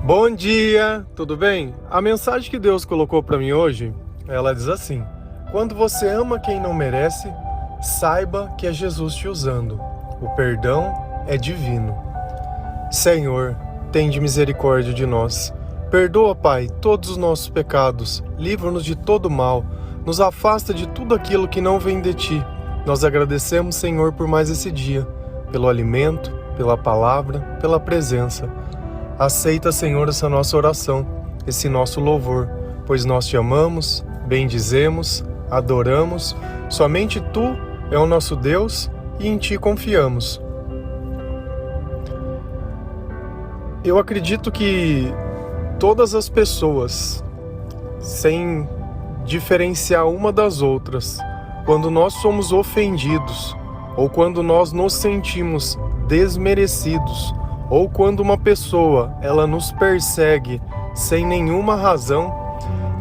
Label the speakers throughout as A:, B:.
A: Bom dia, tudo bem? A mensagem que Deus colocou para mim hoje, ela diz assim: quando você ama quem não merece, saiba que é Jesus te usando. O perdão é divino. Senhor, tende misericórdia de nós. Perdoa, Pai, todos os nossos pecados. Livra-nos de todo mal. Nos afasta de tudo aquilo que não vem de Ti. Nós agradecemos, Senhor, por mais esse dia, pelo alimento, pela palavra, pela presença. Aceita, Senhor, essa nossa oração, esse nosso louvor, pois nós te amamos, bendizemos, adoramos. Somente Tu é o nosso Deus e em Ti confiamos. Eu acredito que todas as pessoas, sem diferenciar uma das outras, quando nós somos ofendidos, ou quando nós nos sentimos desmerecidos, ou quando uma pessoa ela nos persegue sem nenhuma razão,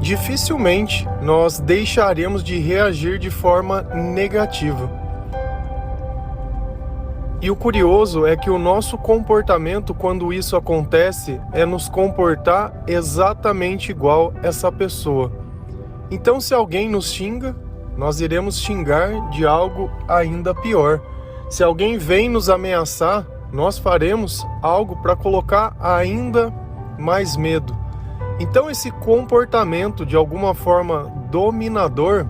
A: dificilmente nós deixaremos de reagir de forma negativa. E o curioso é que o nosso comportamento, quando isso acontece, é nos comportar exatamente igual essa pessoa. Então, se alguém nos xinga, nós iremos xingar de algo ainda pior. Se alguém vem nos ameaçar, nós faremos algo para colocar ainda mais medo. Então esse comportamento de alguma forma dominador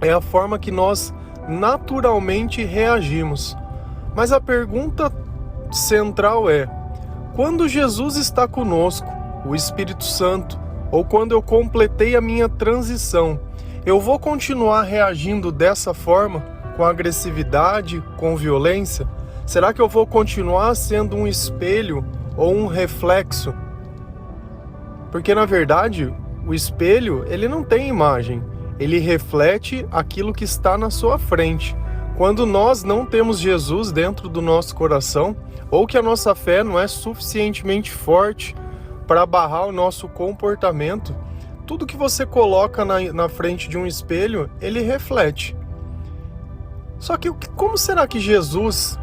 A: é a forma que nós naturalmente reagimos. Mas a pergunta central é: quando Jesus está conosco, o Espírito Santo, ou quando eu completei a minha transição, eu vou continuar reagindo dessa forma, com agressividade, com violência? Será que eu vou continuar sendo um espelho ou um reflexo? Porque, na verdade, o espelho, ele não tem imagem. Ele reflete aquilo que está na sua frente. Quando nós não temos Jesus dentro do nosso coração, ou que a nossa fé não é suficientemente forte para barrar o nosso comportamento, tudo que você coloca na frente de um espelho, ele reflete. Só que como será que Jesus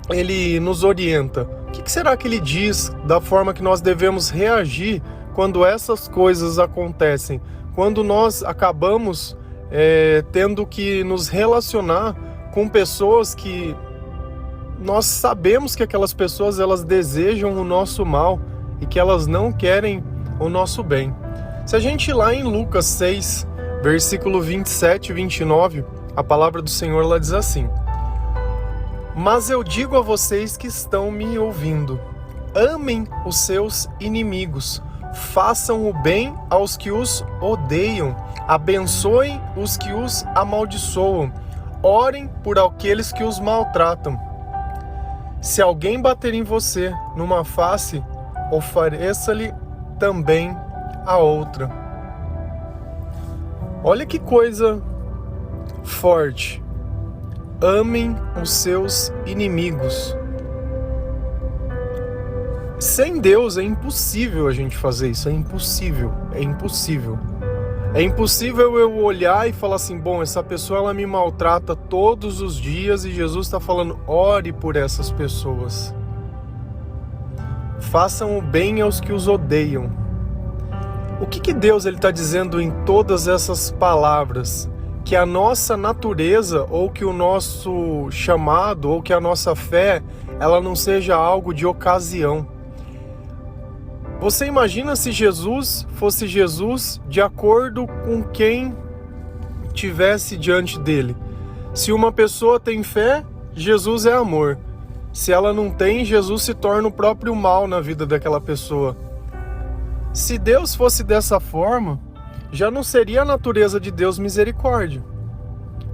A: ele nos orienta? O que será que ele diz da forma que nós devemos reagir quando essas coisas acontecem? Quando nós acabamos tendo que nos relacionar com pessoas que nós sabemos que aquelas pessoas elas desejam o nosso mal e que elas não querem o nosso bem. Se a gente ir lá em Lucas 6, versículo 27 e 29, a palavra do Senhor ela diz assim: mas eu digo a vocês que estão me ouvindo, amem os seus inimigos, façam o bem aos que os odeiam, abençoem os que os amaldiçoam, orem por aqueles que os maltratam. Se alguém bater em você numa face, ofereça-lhe também a outra. Olha que coisa forte. Amem os seus inimigos. Sem Deus é impossível a gente fazer isso, é impossível. É impossível eu olhar e falar assim, bom, essa pessoa ela me maltrata todos os dias e Jesus está falando, ore por essas pessoas. Façam o bem aos que os odeiam. O que Deus está dizendo em todas essas palavras? Que a nossa natureza, ou que o nosso chamado, ou que a nossa fé, ela não seja algo de ocasião. Você imagina se Jesus fosse Jesus de acordo com quem tivesse diante dele. Se uma pessoa tem fé, Jesus é amor. Se ela não tem, Jesus se torna o próprio mal na vida daquela pessoa. Se Deus fosse dessa forma, já não seria a natureza de Deus misericórdia.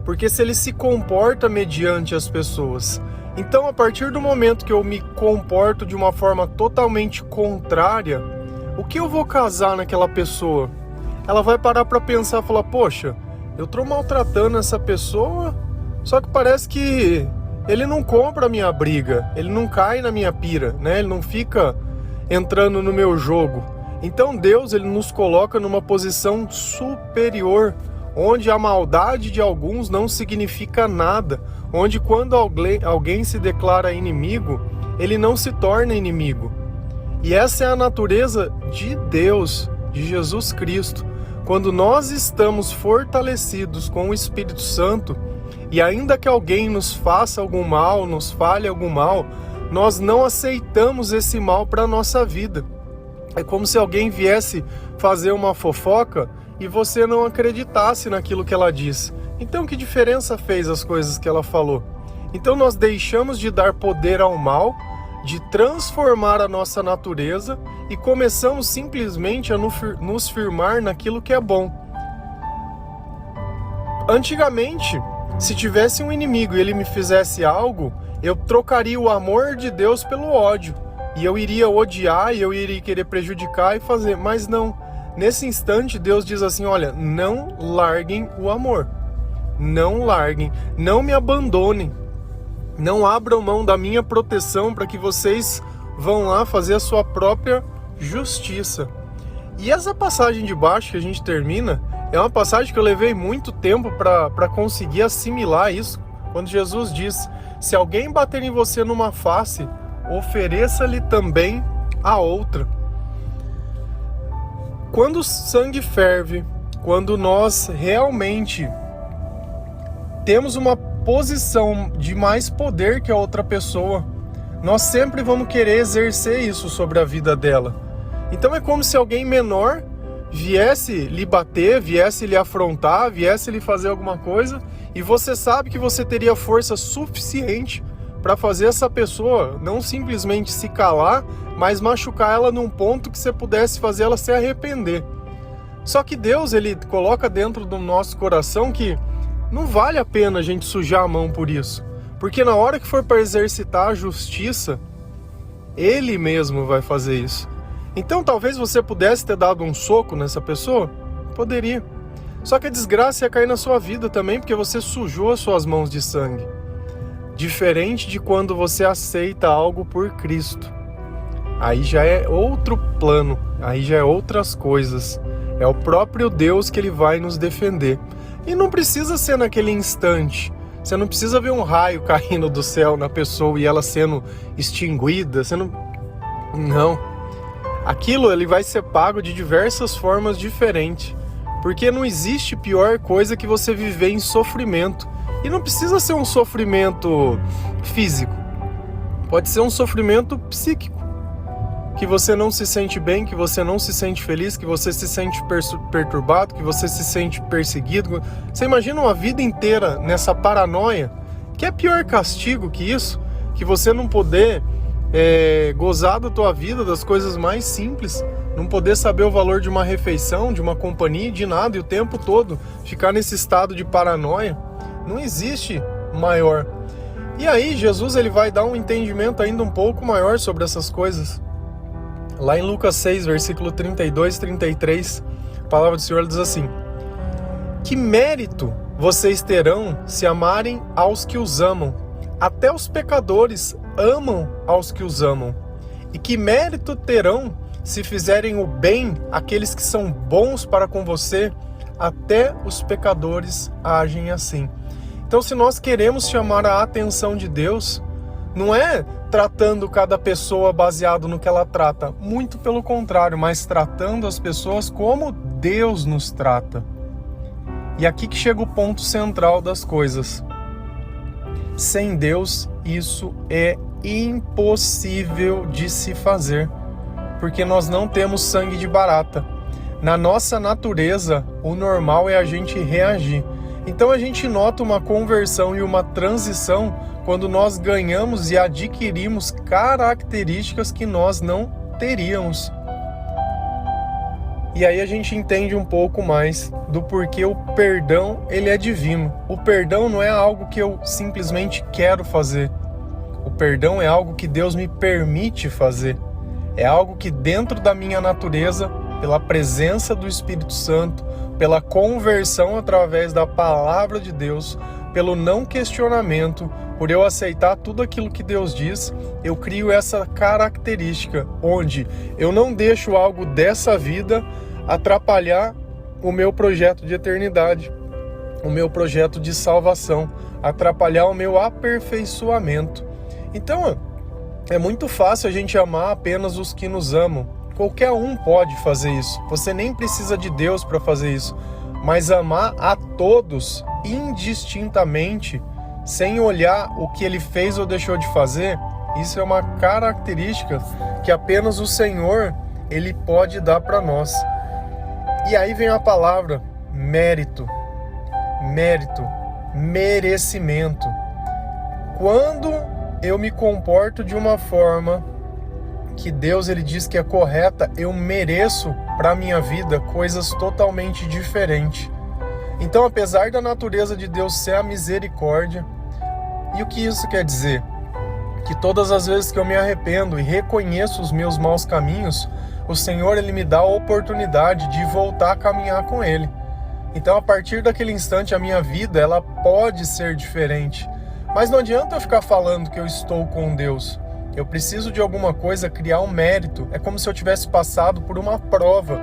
A: Porque se ele se comporta mediante as pessoas. Então, a partir do momento que eu me comporto de uma forma totalmente contrária, o que eu vou causar naquela pessoa? Ela vai parar para pensar e falar, poxa, eu estou maltratando essa pessoa, só que parece que ele não compra a minha briga, ele não cai na minha pira, né? Ele não fica entrando no meu jogo. Então Deus ele nos coloca numa posição superior, onde a maldade de alguns não significa nada, onde quando alguém se declara inimigo, ele não se torna inimigo. E essa é a natureza de Deus, de Jesus Cristo. Quando nós estamos fortalecidos com o Espírito Santo, e ainda que alguém nos faça algum mal, nos fale algum mal, nós não aceitamos esse mal para a nossa vida. É como se alguém viesse fazer uma fofoca e você não acreditasse naquilo que ela disse. Então, que diferença fez as coisas que ela falou? Então, nós deixamos de dar poder ao mal, de transformar a nossa natureza e começamos simplesmente a nos firmar naquilo que é bom. Antigamente, se tivesse um inimigo e ele me fizesse algo, eu trocaria o amor de Deus pelo ódio. E eu iria odiar, e eu iria querer prejudicar e fazer. Mas não. Nesse instante, Deus diz assim, olha, não larguem o amor. Não larguem. Não me abandonem. Não abram mão da minha proteção para que vocês vão lá fazer a sua própria justiça. E essa passagem de baixo que a gente termina, é uma passagem que eu levei muito tempo para conseguir assimilar isso. Quando Jesus diz, se alguém bater em você numa face, ofereça-lhe também a outra. Quando o sangue ferve, quando nós realmente temos uma posição de mais poder que a outra pessoa, nós sempre vamos querer exercer isso sobre a vida dela. Então é como se alguém menor viesse lhe bater, viesse lhe afrontar, viesse lhe fazer alguma coisa, e você sabe que você teria força suficiente para fazer essa pessoa não simplesmente se calar, mas machucar ela num ponto que você pudesse fazer ela se arrepender. Só que Deus, ele coloca dentro do nosso coração que não vale a pena a gente sujar a mão por isso. Porque na hora que for para exercitar a justiça, Ele mesmo vai fazer isso. Então talvez você pudesse ter dado um soco nessa pessoa? Poderia. Só que a desgraça ia cair na sua vida também, porque você sujou as suas mãos de sangue. Diferente de quando você aceita algo por Cristo. Aí já é outro plano, aí já é outras coisas. É o próprio Deus que Ele vai nos defender. E não precisa ser naquele instante. Você não precisa ver um raio caindo do céu na pessoa e ela sendo extinguida. Você não... Não. Aquilo ele vai ser pago de diversas formas diferentes. Porque não existe pior coisa que você viver em sofrimento. E não precisa ser um sofrimento físico. Pode ser um sofrimento psíquico. Que você não se sente bem, que você não se sente feliz, que você se sente perturbado, que você se sente perseguido. Você imagina uma vida inteira nessa paranoia? Que é pior castigo que isso? Que você não poder gozar da tua vida, das coisas mais simples, não poder saber o valor de uma refeição, de uma companhia, de nada, e o tempo todo ficar nesse estado de paranoia. Não existe maior. E aí Jesus ele vai dar um entendimento ainda um pouco maior sobre essas coisas. Lá em Lucas 6, versículo 32 e 33, a palavra do Senhor diz assim: que mérito vocês terão se amarem aos que os amam? Até os pecadores amam aos que os amam. E que mérito terão se fizerem o bem àqueles que são bons para com você? Até os pecadores agem assim. Então, se nós queremos chamar a atenção de Deus, não é tratando cada pessoa baseado no que ela trata, muito pelo contrário, mas tratando as pessoas como Deus nos trata. E aqui que chega o ponto central das coisas. Sem Deus, isso é impossível de se fazer, porque nós não temos sangue de barata. Na nossa natureza, o normal é a gente reagir. Então a gente nota uma conversão e uma transição quando nós ganhamos e adquirimos características que nós não teríamos. E aí a gente entende um pouco mais do porquê o perdão ele é divino. O perdão não é algo que eu simplesmente quero fazer. O perdão é algo que Deus me permite fazer. É algo que dentro da minha natureza, pela presença do Espírito Santo, pela conversão através da palavra de Deus, pelo não questionamento, por eu aceitar tudo aquilo que Deus diz, eu crio essa característica, onde eu não deixo algo dessa vida atrapalhar o meu projeto de eternidade, o meu projeto de salvação, atrapalhar o meu aperfeiçoamento. Então, É muito fácil a gente amar apenas os que nos amam. Qualquer um pode fazer isso. Você nem precisa de Deus para fazer isso. Mas amar a todos indistintamente, sem olhar o que ele fez ou deixou de fazer, isso é uma característica que apenas o Senhor ele pode dar para nós. E aí vem a palavra mérito. Mérito, merecimento. Quando eu me comporto de uma forma que Deus ele diz que é correta, eu mereço para minha vida coisas totalmente diferentes. Então, apesar da natureza de Deus ser a misericórdia, e o que isso quer dizer? Que todas as vezes que eu me arrependo e reconheço os meus maus caminhos, o Senhor ele me dá a oportunidade de voltar a caminhar com Ele. Então, a partir daquele instante, a minha vida ela pode ser diferente. Mas não adianta eu ficar falando que eu estou com Deus. Eu preciso de alguma coisa, criar um mérito. É como se eu tivesse passado por uma prova.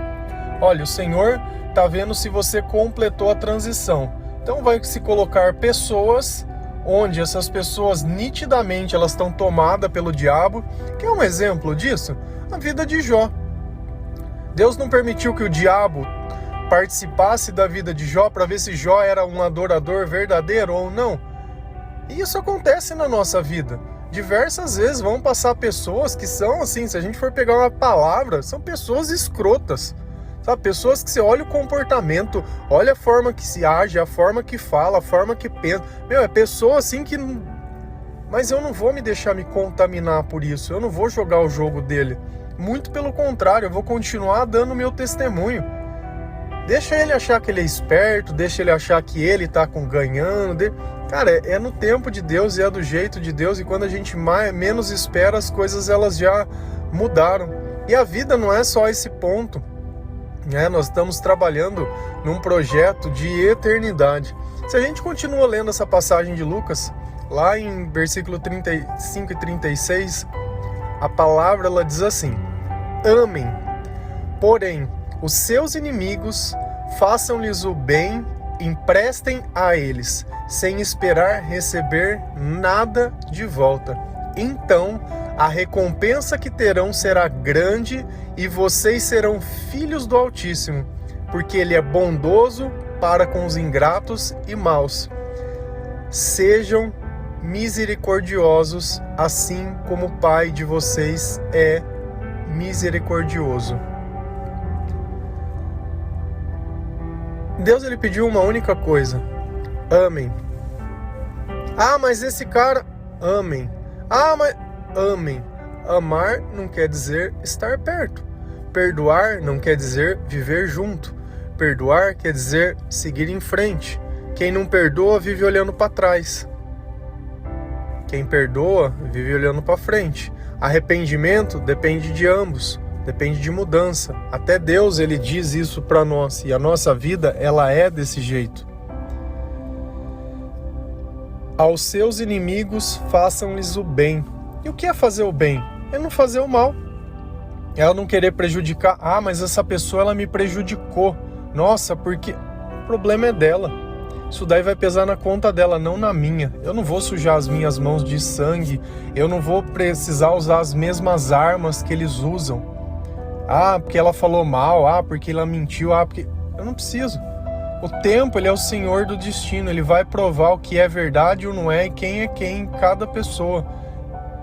A: Olha, o Senhor está vendo se você completou a transição. Então vai se colocar pessoas onde essas pessoas nitidamente elas estão tomadas pelo diabo. Que é um exemplo disso? A vida de Jó. Deus não permitiu que o diabo participasse da vida de Jó para ver se Jó era um adorador verdadeiro ou não. E isso acontece na nossa vida. Diversas vezes vão passar pessoas que são assim, se a gente for pegar uma palavra, são pessoas escrotas. Sabe? Pessoas que você olha o comportamento, olha a forma que se age, a forma que fala, a forma que pensa. É pessoa assim que... Mas eu não vou me deixar me contaminar por isso, eu não vou jogar o jogo dele. Muito pelo contrário, eu vou continuar dando meu testemunho. Deixa ele achar que ele é esperto, deixa ele achar que ele tá ganhando. Cara, é no tempo de Deus e é do jeito de Deus. E quando a gente menos espera, as coisas elas já mudaram. E a vida não é só esse ponto. Nós estamos trabalhando num projeto de eternidade. Se a gente continua lendo essa passagem de Lucas, lá em versículo 35 e 36, a palavra ela diz assim: amem, porém, os seus inimigos, façam-lhes o bem, emprestem a eles, sem esperar receber nada de volta. Então, a recompensa que terão será grande e vocês serão filhos do Altíssimo, porque Ele é bondoso para com os ingratos e maus. Sejam misericordiosos, assim como o Pai de vocês é misericordioso. Deus ele pediu uma única coisa: amem. Ah, mas esse cara... Amem. Ah, mas... Amem. Amar não quer dizer estar perto. Perdoar não quer dizer viver junto. Perdoar quer dizer seguir em frente. Quem não perdoa vive olhando para trás. Quem perdoa vive olhando para frente. Arrependimento depende de ambos. Depende de mudança. Até Deus ele diz isso para nós. E a nossa vida ela é desse jeito. Aos seus inimigos façam-lhes o bem. E o que é fazer o bem? É não fazer o mal. Ela não querer prejudicar. Ah, mas essa pessoa ela me prejudicou. Nossa, porque o problema é dela. Isso daí vai pesar na conta dela, não na minha. Eu não vou sujar as minhas mãos de sangue. Eu não vou precisar usar as mesmas armas que eles usam. Ah, porque ela falou mal. Ah, porque ela mentiu. Ah, porque... Eu não preciso. O tempo, ele é o senhor do destino. Ele vai provar o que é verdade ou não é e quem é quem em cada pessoa.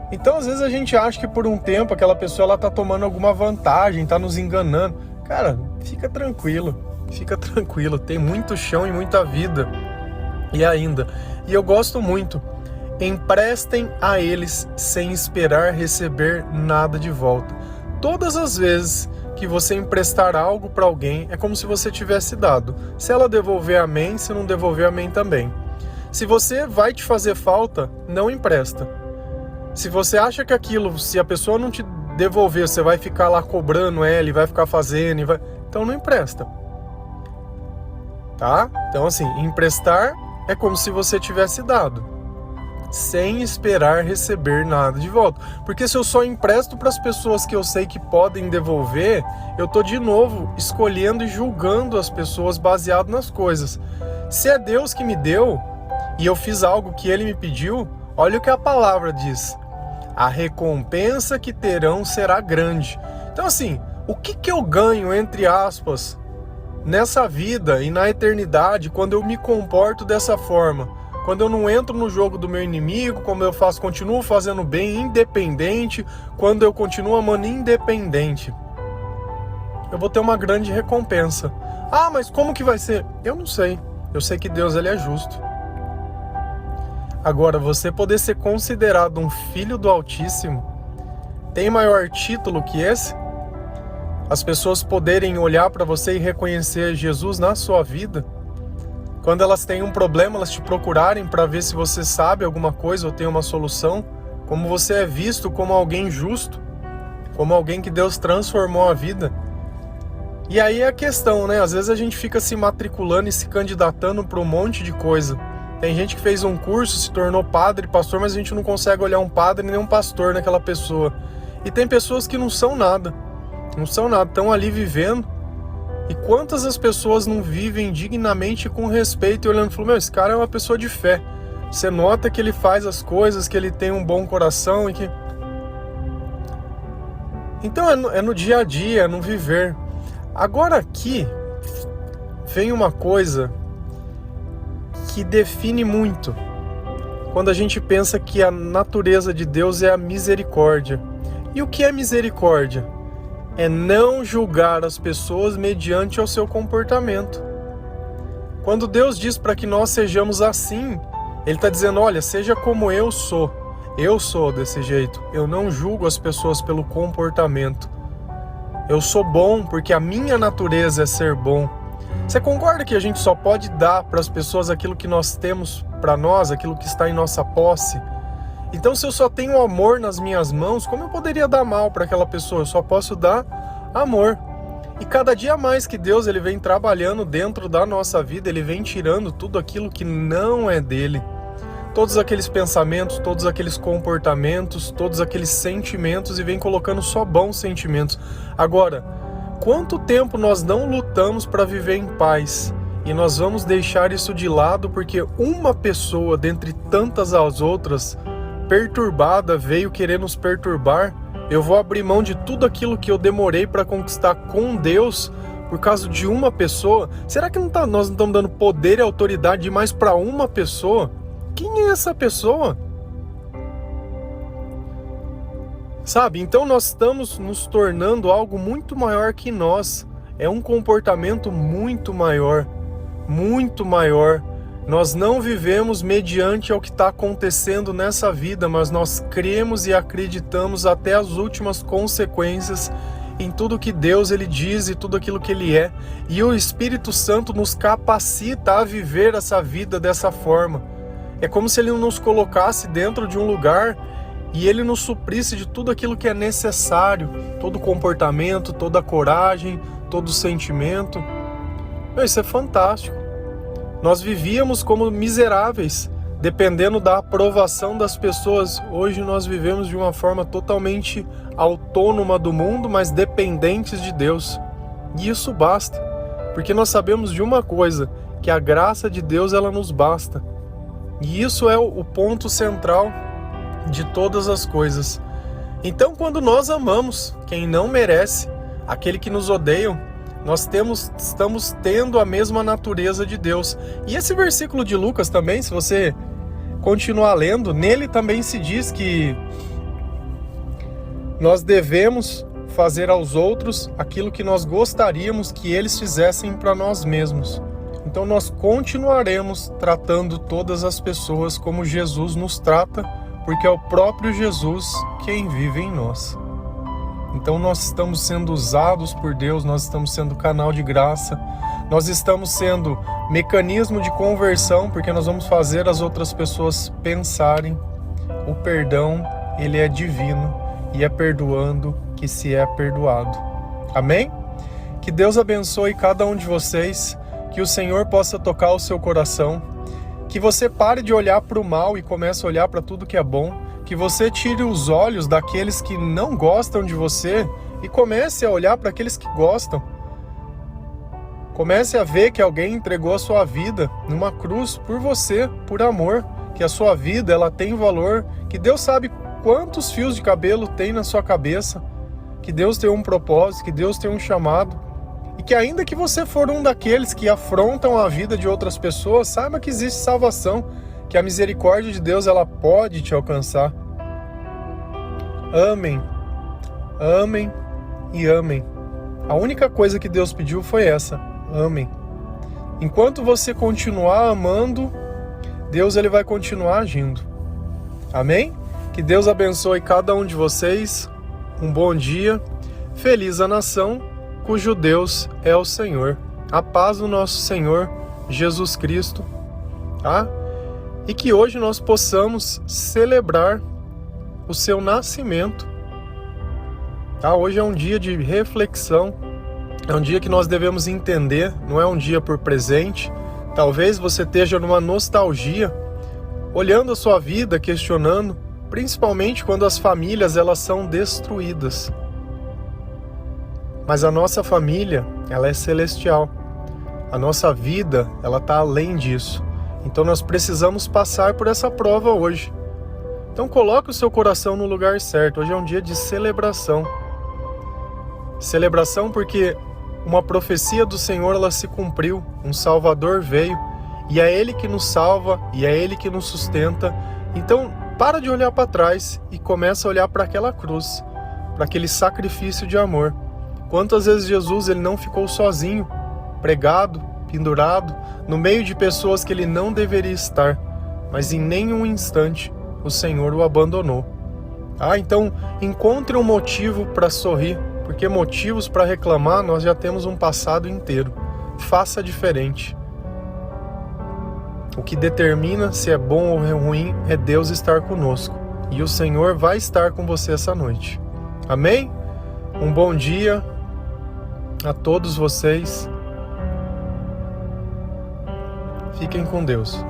A: Então, às vezes a gente acha que por um tempo aquela pessoa ela tá tomando alguma vantagem, tá nos enganando. Cara, fica tranquilo. Fica tranquilo. Tem muito chão e muita vida. E ainda. E eu gosto muito. Emprestem a eles sem esperar receber nada de volta. Todas as vezes que você emprestar algo para alguém, é como se você tivesse dado. Se ela devolver, amém. Se não devolver, amém também. Se você vai te fazer falta, não empresta. Se você acha que aquilo, se a pessoa não te devolver, você vai ficar lá cobrando ela e vai ficar fazendo, então não empresta. Tá? Então assim, emprestar é como se você tivesse dado. Sem esperar receber nada de volta. Porque se eu só empresto para as pessoas que eu sei que podem devolver, eu tô de novo escolhendo e julgando as pessoas baseado nas coisas. Se é Deus que me deu e eu fiz algo que Ele me pediu, olha o que a palavra diz. a recompensa que terão será grande. Então assim, o que eu ganho, entre aspas, nessa vida e na eternidade quando eu me comporto dessa forma? Quando eu não entro no jogo do meu inimigo, como eu faço, continuo fazendo bem, independente, quando eu continuo amando independente, eu vou ter uma grande recompensa. Ah, mas como que vai ser? Eu não sei. Eu sei que Deus, ele é justo. Agora, você poder ser considerado um filho do Altíssimo, tem maior título que esse? As pessoas poderem olhar para você e reconhecer Jesus na sua vida? Quando elas têm um problema, elas te procurarem para ver se você sabe alguma coisa ou tem uma solução? Como você é visto como alguém justo? Como alguém que Deus transformou a vida? E aí é a questão, né? Às vezes a gente fica se matriculando e se candidatando para um monte de coisa. Tem gente que fez um curso, se tornou padre, pastor, mas a gente não consegue olhar um padre nem um pastor naquela pessoa. E tem pessoas que não são nada. Não são nada, estão ali vivendo. E quantas as pessoas não vivem dignamente com respeito e olhando e falando, meu, esse cara é uma pessoa de fé. Você nota que ele faz as coisas, que ele tem um bom coração e que... Então é no dia a dia, é no viver. Agora aqui vem uma coisa que define muito. Quando a gente pensa que a natureza de Deus é a misericórdia. E o que é misericórdia? É não julgar as pessoas mediante o seu comportamento. Quando Deus diz para que nós sejamos assim, Ele está dizendo, olha, seja como eu sou. Eu sou desse jeito. Eu não julgo as pessoas pelo comportamento. Eu sou bom porque a minha natureza é ser bom. Você concorda que a gente só pode dar para as pessoas aquilo que nós temos para nós, aquilo que está em nossa posse? Então, se eu só tenho amor nas minhas mãos, como eu poderia dar mal para aquela pessoa? Eu só posso dar amor. E cada dia mais que Deus ele vem trabalhando dentro da nossa vida, Ele vem tirando tudo aquilo que não é dele. Todos aqueles pensamentos, todos aqueles comportamentos, todos aqueles sentimentos e vem colocando só bons sentimentos. Agora, quanto tempo nós não lutamos para viver em paz? E nós vamos deixar isso de lado porque uma pessoa, dentre tantas as outras, perturbada, veio querer nos perturbar. Eu vou abrir mão de tudo aquilo que eu demorei para conquistar com Deus por causa de uma pessoa? Será que nós não estamos dando poder e autoridade demais para uma pessoa? Quem é essa pessoa? Sabe, então nós estamos nos tornando algo muito maior que nós. É um comportamento muito maior, muito maior. Nós não vivemos mediante ao que está acontecendo nessa vida, mas nós cremos e acreditamos até as últimas consequências em tudo que Deus ele diz e tudo aquilo que Ele é. E o Espírito Santo nos capacita a viver essa vida dessa forma. É como se Ele nos colocasse dentro de um lugar e Ele nos suprisse de tudo aquilo que é necessário, todo o comportamento, toda a coragem, todo o sentimento. Isso é fantástico. Nós vivíamos como miseráveis, dependendo da aprovação das pessoas. Hoje nós vivemos de uma forma totalmente autônoma do mundo, mas dependentes de Deus. E isso basta, porque nós sabemos de uma coisa, que a graça de Deus ela nos basta. E isso é o ponto central de todas as coisas. Então, quando nós amamos quem não merece, aquele que nos odeia, nós estamos tendo a mesma natureza de Deus. E esse versículo de Lucas também, se você continuar lendo, nele também se diz que nós devemos fazer aos outros aquilo que nós gostaríamos que eles fizessem para nós mesmos. Então nós continuaremos tratando todas as pessoas como Jesus nos trata, porque é o próprio Jesus quem vive em nós. Então nós estamos sendo usados por Deus, nós estamos sendo canal de graça, nós estamos sendo mecanismo de conversão, porque nós vamos fazer as outras pessoas pensarem. O perdão, ele é divino e é perdoando que se é perdoado. Amém? Que Deus abençoe cada um de vocês, que o Senhor possa tocar o seu coração, que você pare de olhar para o mal e comece a olhar para tudo que é bom, que você tire os olhos daqueles que não gostam de você e comece a olhar para aqueles que gostam. Comece a ver que alguém entregou a sua vida numa cruz por você, por amor, que a sua vida ela tem valor, que Deus sabe quantos fios de cabelo tem na sua cabeça, que Deus tem um propósito, que Deus tem um chamado, e que ainda que você for um daqueles que afrontam a vida de outras pessoas, saiba que existe salvação, que a misericórdia de Deus ela pode te alcançar. Amem, amem e amem. A única coisa que Deus pediu foi essa: amem. Enquanto você continuar amando, Deus ele vai continuar agindo. Amém? Que Deus abençoe cada um de vocês. Um bom dia. Feliz a nação cujo Deus é o Senhor. A paz do nosso Senhor Jesus Cristo. Tá? E que hoje nós possamos celebrar o seu nascimento. Tá? Hoje é um dia de reflexão. É um dia que nós devemos entender. Não é um dia por presente. Talvez você esteja numa nostalgia, olhando a sua vida, questionando, principalmente quando as famílias elas são destruídas. Mas a nossa família, ela é celestial. A nossa vida, ela está além disso. Então nós precisamos passar por essa prova hoje. Então coloque o seu coração no lugar certo. Hoje é um dia de celebração. Celebração porque uma profecia do Senhor ela se cumpriu. Um Salvador veio. E é Ele que nos salva. E é Ele que nos sustenta. Então para de olhar para trás e começa a olhar para aquela cruz. Para aquele sacrifício de amor. Quantas vezes Jesus ele não ficou sozinho, pregado, pendurado, no meio de pessoas que ele não deveria estar, mas em nenhum instante o Senhor o abandonou. Então encontre um motivo para sorrir, porque motivos para reclamar nós já temos um passado inteiro. Faça diferente. O que determina se é bom ou é ruim é Deus estar conosco, e o Senhor vai estar com você essa noite. Amém? Um bom dia a todos vocês. Fiquem com Deus.